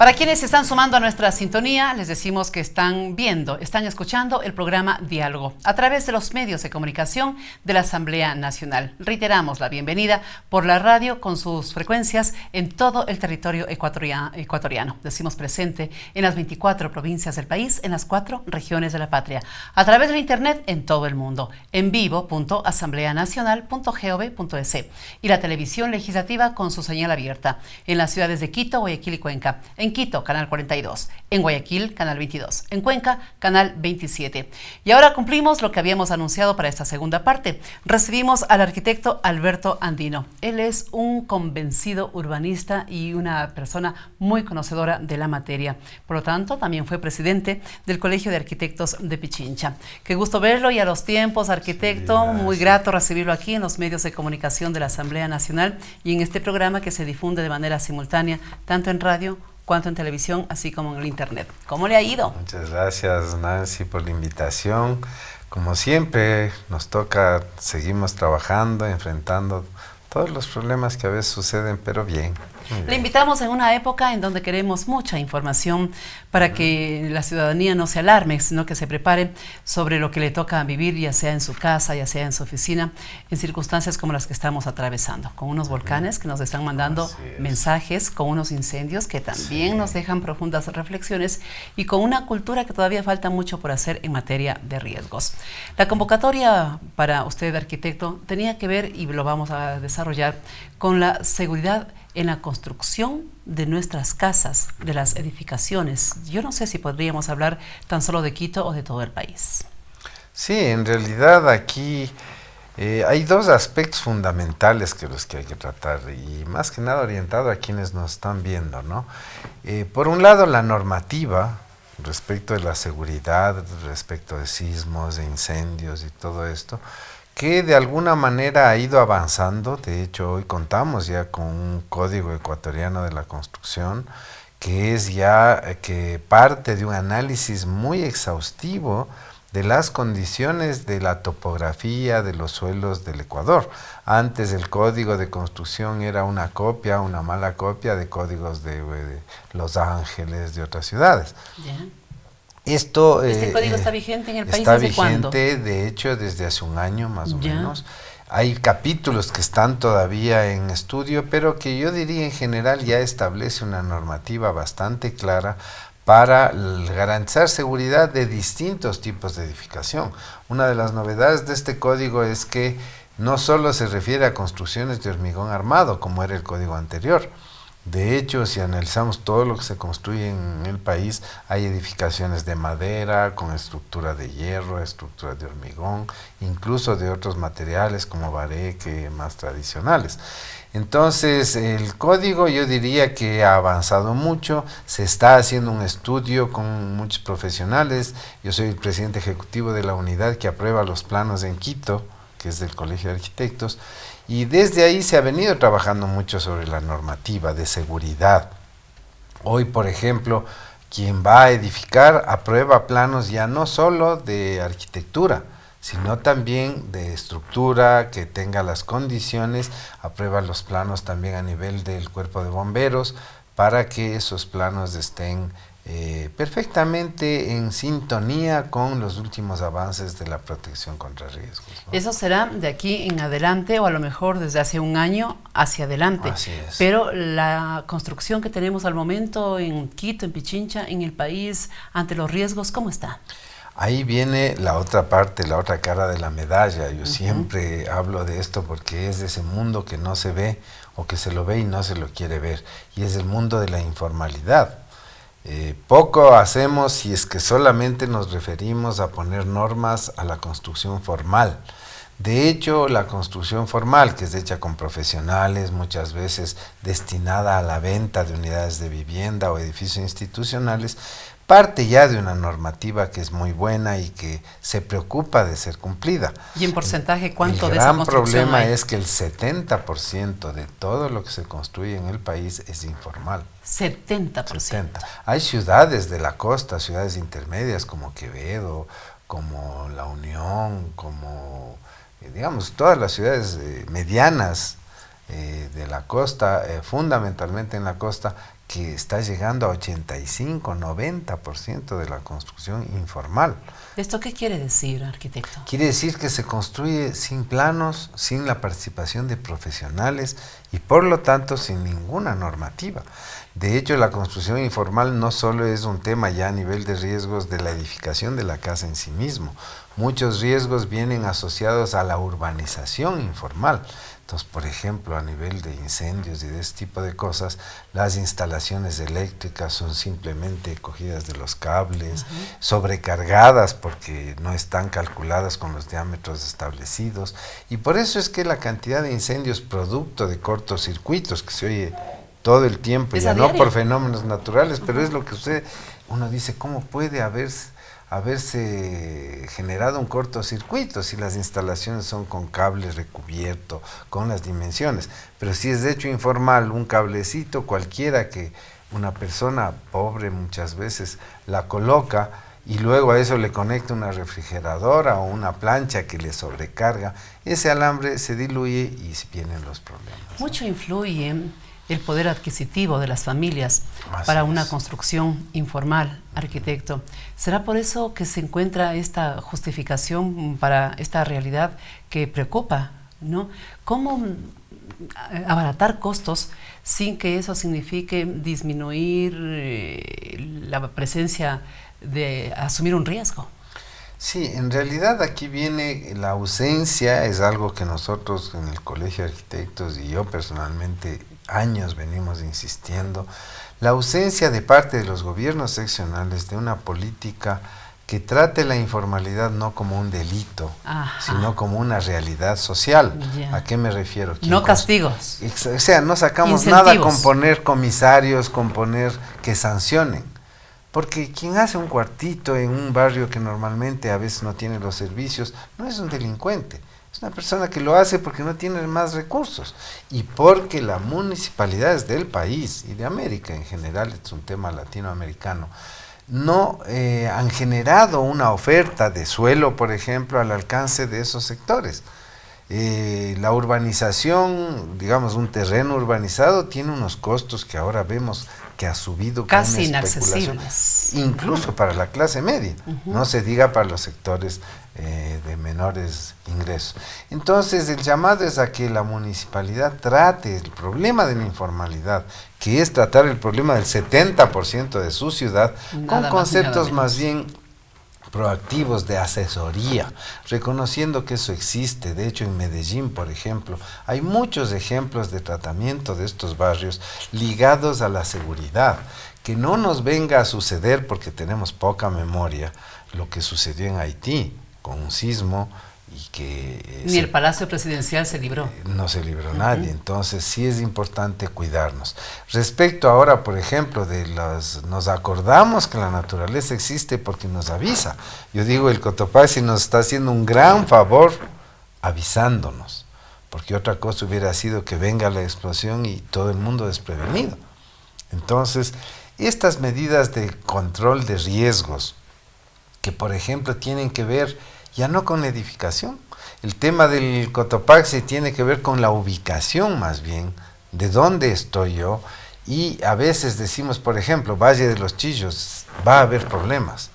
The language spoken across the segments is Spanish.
Para quienes se están sumando a nuestra sintonía, les decimos que están escuchando el programa Diálogo a través de los medios de comunicación de la Asamblea Nacional. Reiteramos la bienvenida por la radio con sus frecuencias en todo el territorio ecuatoriano. Decimos presente en las 24 provincias del país, en las 4 regiones de la patria, a través del internet en todo el mundo, en vivo.asambleanacional.gov.es y la televisión legislativa con su señal abierta en las ciudades de Quito, Guayaquil y Cuenca. En Quito, canal 42. En Guayaquil, canal 22. En Cuenca, canal 27. Y ahora cumplimos lo que habíamos anunciado para esta segunda parte. Recibimos al arquitecto Alberto Andino. Él es un convencido urbanista y una persona muy conocedora de la materia. Por lo tanto, también fue presidente del Colegio de Arquitectos de Pichincha. Qué gusto verlo y a los tiempos, arquitecto. Sí, muy grato recibirlo aquí en los medios de comunicación de la Asamblea Nacional y en este programa que se difunde de manera simultánea, tanto en radio cuanto en televisión, así como en el internet. ¿Cómo le ha ido? Muchas gracias, Nancy, por la invitación. Como siempre, nos toca, seguimos trabajando, enfrentando todos los problemas que a veces suceden, pero bien. Le invitamos en una época en donde queremos mucha información para que la ciudadanía no se alarme, sino que se prepare sobre lo que le toca vivir, ya sea en su casa, ya sea en su oficina, en circunstancias como las que estamos atravesando, con unos volcanes que nos están mandando mensajes, con unos incendios que también nos dejan profundas reflexiones y con una cultura que todavía falta mucho por hacer en materia de riesgos. La convocatoria para usted, arquitecto, tenía que ver, y lo vamos a desarrollar, con la seguridad en la construcción de nuestras casas, de las edificaciones. Yo no sé si podríamos hablar tan solo de Quito o de todo el país. Sí, en realidad aquí hay dos aspectos fundamentales que los que hay que tratar y más que nada orientado a quienes nos están viendo, ¿no? Por un lado, la normativa respecto de la seguridad, respecto de sismos, de incendios y todo esto, que de alguna manera ha ido avanzando. De hecho, hoy contamos ya con un Código Ecuatoriano de la Construcción que es ya que parte de un análisis muy exhaustivo de las condiciones de la topografía de los suelos del Ecuador. Antes el Código de Construcción era una copia, una mala copia de códigos de Los Ángeles, de otras ciudades. Yeah. ¿Este código está vigente en el país está desde cuándo? De hecho, desde hace un año más o menos. Hay capítulos que están todavía en estudio, pero que yo diría en general ya establece una normativa bastante clara para garantizar seguridad de distintos tipos de edificación. Una de las novedades de este código es que no solo se refiere a construcciones de hormigón armado, como era el código anterior. De hecho, si analizamos todo lo que se construye en el país, hay edificaciones de madera, con estructura de hierro, estructura de hormigón, incluso de otros materiales como bareque, más tradicionales. Entonces, el código yo diría que ha avanzado mucho, se está haciendo un estudio con muchos profesionales. Yo soy el presidente ejecutivo de la unidad que aprueba los planos en Quito, que es del Colegio de Arquitectos, y desde ahí se ha venido trabajando mucho sobre la normativa de seguridad. Hoy, por ejemplo, quien va a edificar aprueba planos ya no solo de arquitectura, sino también de estructura, que tenga las condiciones, aprueba los planos también a nivel del cuerpo de bomberos, para que esos planos estén perfectamente en sintonía con los últimos avances de la protección contra riesgos, ¿no? Eso será de aquí en adelante o a lo mejor desde hace un año hacia adelante. Así es. Pero la construcción que tenemos al momento en Quito, en Pichincha, en el país, ante los riesgos, ¿cómo está? Ahí viene la otra parte, la otra cara de la medalla. Yo siempre hablo de esto porque es de ese mundo que no se ve o que se lo ve y no se lo quiere ver. Y es el mundo de la informalidad. Poco hacemos si es que solamente nos referimos a poner normas a la construcción formal. De hecho, la construcción formal, que es hecha con profesionales, muchas veces destinada a la venta de unidades de vivienda o edificios institucionales, parte ya de una normativa que es muy buena y que se preocupa de ser cumplida. ¿Y en porcentaje cuánto de esa El gran construcción problema hay? es que el 70% de todo lo que se construye en el país es informal. 70%. 70. Hay ciudades de la costa, ciudades intermedias como Quevedo, como La Unión, como digamos todas las ciudades medianas de la costa, fundamentalmente en la costa, que está llegando a 85-90% de la construcción informal. ¿Esto qué quiere decir, arquitecto? Quiere decir que se construye sin planos, sin la participación de profesionales y por lo tanto sin ninguna normativa. De hecho, la construcción informal no solo es un tema ya a nivel de riesgos de la edificación de la casa en sí mismo. Muchos riesgos vienen asociados a la urbanización informal. Entonces, por ejemplo, a nivel de incendios y de ese tipo de cosas, las instalaciones eléctricas son simplemente cogidas de los cables, sobrecargadas porque no están calculadas con los diámetros establecidos. Y por eso es que la cantidad de incendios producto de cortocircuitos, que se oye todo el tiempo, ya no por fenómenos naturales, pero es lo que uno dice, ¿cómo puede haberse generado un cortocircuito si las instalaciones son con cable recubierto, con las dimensiones? Pero si es de hecho informal, un cablecito cualquiera que una persona pobre muchas veces la coloca y luego a eso le conecta una refrigeradora o una plancha que le sobrecarga, ese alambre se diluye y vienen los problemas. Mucho influye el poder adquisitivo de las familias para una construcción informal, arquitecto. ¿Será por eso que se encuentra esta justificación para esta realidad que preocupa, ¿no? ¿Cómo abaratar costos sin que eso signifique disminuir la presencia de asumir un riesgo? Sí, en realidad aquí viene la ausencia, es algo que nosotros en el Colegio de Arquitectos y yo personalmente años venimos insistiendo, la ausencia de parte de los gobiernos seccionales de una política que trate la informalidad no como un delito, sino como una realidad social. ¿A qué me refiero? No castigos. O sea, no sacamos nada con poner comisarios, con poner que sancionen. Porque quien hace un cuartito en un barrio que normalmente a veces no tiene los servicios, no es un delincuente. Es una persona que lo hace porque no tiene más recursos y porque las municipalidades del país y de América en general, es un tema latinoamericano, no han generado una oferta de suelo, por ejemplo, al alcance de esos sectores. La urbanización, digamos, un terreno urbanizado tiene unos costos que ahora vemos que ha subido casi inaccesibles, incluso para la clase media, no se diga para los sectores de menores ingresos. Entonces el llamado es a que la municipalidad trate el problema de la informalidad, que es tratar el problema del 70% de su ciudad, con conceptos más bien proactivos de asesoría, reconociendo que eso existe. De hecho, en Medellín, por ejemplo, hay muchos ejemplos de tratamiento de estos barrios ligados a la seguridad, que no nos venga a suceder, porque tenemos poca memoria, lo que sucedió en Haití, con un sismo, y que ni el Palacio Presidencial se libró. No se libró nadie, entonces sí es importante cuidarnos. Respecto ahora, por ejemplo, nos acordamos que la naturaleza existe porque nos avisa. Yo digo, el Cotopaxi nos está haciendo un gran favor avisándonos, porque otra cosa hubiera sido que venga la explosión y todo el mundo desprevenido. Entonces, estas medidas de control de riesgos, que por ejemplo tienen que ver ya no con la edificación. El tema del Cotopaxi tiene que ver con la ubicación más bien, de dónde estoy yo, y a veces decimos, por ejemplo, Valle de los Chillos, va a haber problemas,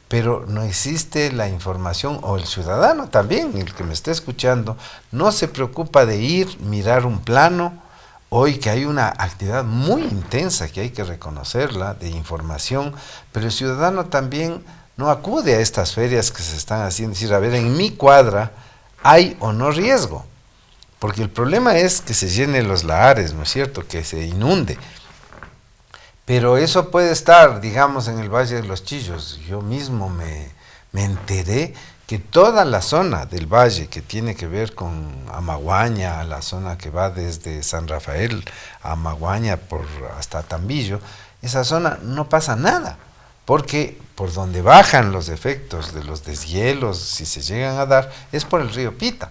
pero no existe la información, o el ciudadano también, el que me está escuchando, no se preocupa de ir, mirar un plano, hoy que hay una actividad muy intensa, que hay que reconocerla, de información, pero el ciudadano también no acude a estas ferias que se están haciendo, decir, a ver, en mi cuadra hay o no riesgo, porque el problema es que se llenen los lahares, ¿no es cierto?, que se inunde, pero eso puede estar, digamos, en el Valle de los Chillos. Yo mismo me enteré que toda la zona del valle que tiene que ver con Amaguaña, la zona que va desde San Rafael a Amaguaña hasta Tambillo, esa zona no pasa nada, porque por donde bajan los efectos de los deshielos, si se llegan a dar, es por el río Pita.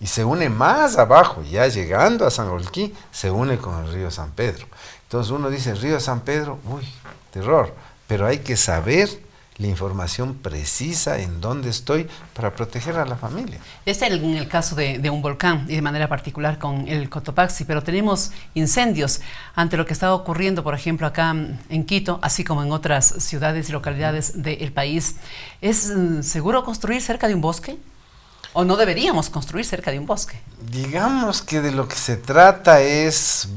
Y se une más abajo, ya llegando a San Rolquí, se une con el río San Pedro. Entonces uno dice, río San Pedro, uy, terror, pero hay que saber la información precisa en dónde estoy para proteger a la familia. En el caso de un volcán y de manera particular con el Cotopaxi, pero tenemos incendios ante lo que está ocurriendo, por ejemplo, acá en Quito, así como en otras ciudades y localidades del país. ¿Es seguro construir cerca de un bosque? ¿O no deberíamos construir cerca de un bosque? Digamos que de lo que se trata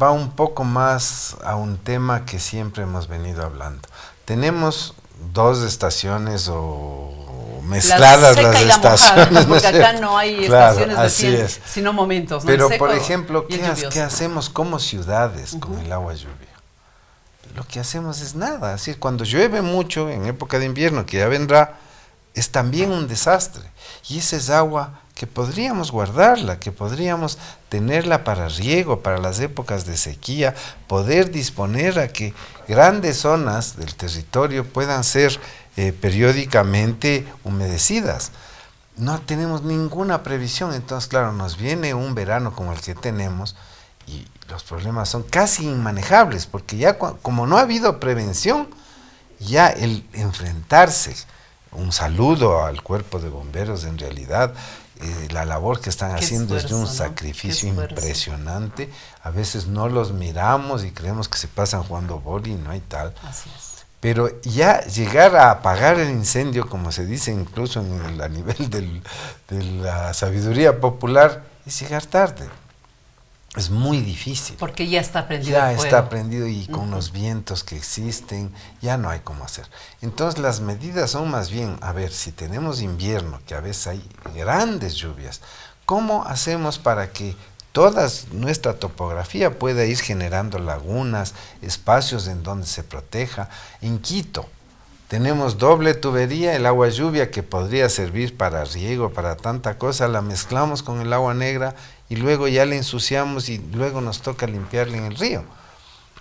va un poco más a un tema que siempre hemos venido hablando. Tenemos dos estaciones o mezcladas las estaciones. Mojada, porque acá no hay estaciones de 100, sino momentos. ¿No? Pero, por ejemplo, ¿qué hacemos como ciudades con el agua lluvia? Lo que hacemos es nada. Así, cuando llueve mucho, en época de invierno, que ya vendrá, es también un desastre. Y esa es agua que podríamos guardarla, que podríamos tenerla para riego, para las épocas de sequía, poder disponer a que grandes zonas del territorio puedan ser periódicamente humedecidas. No tenemos ninguna previsión, entonces claro, nos viene un verano como el que tenemos y los problemas son casi inmanejables, porque ya como no ha habido prevención, ya el enfrentarse. Un saludo al cuerpo de bomberos, en realidad la labor que están haciendo es de un sacrificio impresionante. A veces no los miramos y creemos que se pasan jugando boli y no hay tal. Así es. Pero ya llegar a apagar el incendio, como se dice incluso a nivel de la sabiduría popular, es llegar tarde. Es muy difícil. Porque ya está prendido ya el fuego. está prendido y con los vientos que existen, ya no hay cómo hacer. Entonces las medidas son más bien, a ver, si tenemos invierno, que a veces hay grandes lluvias, ¿cómo hacemos para que toda nuestra topografía pueda ir generando lagunas, espacios en donde se proteja? En Quito tenemos doble tubería, el agua lluvia que podría servir para riego, para tanta cosa, la mezclamos con el agua negra y luego ya la ensuciamos y luego nos toca limpiarla en el río.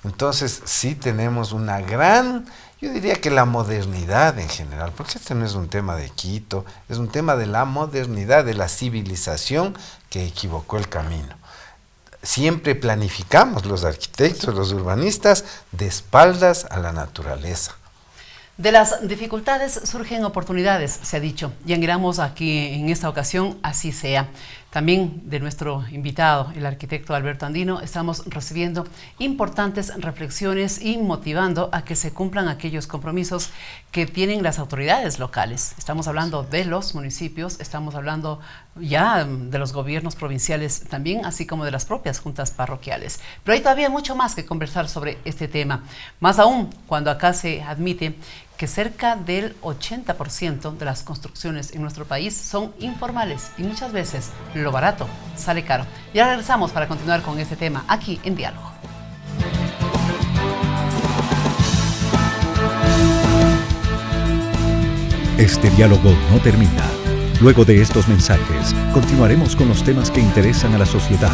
Entonces sí tenemos una gran, yo diría que la modernidad en general, porque este no es un tema de Quito, es un tema de la modernidad, de la civilización que equivocó el camino. Siempre planificamos los arquitectos, los urbanistas, de espaldas a la naturaleza. De las dificultades surgen oportunidades, se ha dicho, y anhelamos aquí en esta ocasión así sea. También de nuestro invitado, el arquitecto Alberto Andino, estamos recibiendo importantes reflexiones y motivando a que se cumplan aquellos compromisos que tienen las autoridades locales. Estamos hablando de los municipios, estamos hablando ya de los gobiernos provinciales también, así como de las propias juntas parroquiales. Pero hay todavía mucho más que conversar sobre este tema, más aún cuando acá se admite que cerca del 80% de las construcciones en nuestro país son informales y muchas veces lo barato sale caro. Y ahora regresamos para continuar con este tema aquí en Diálogo. Este diálogo no termina. Luego de estos mensajes, continuaremos con los temas que interesan a la sociedad.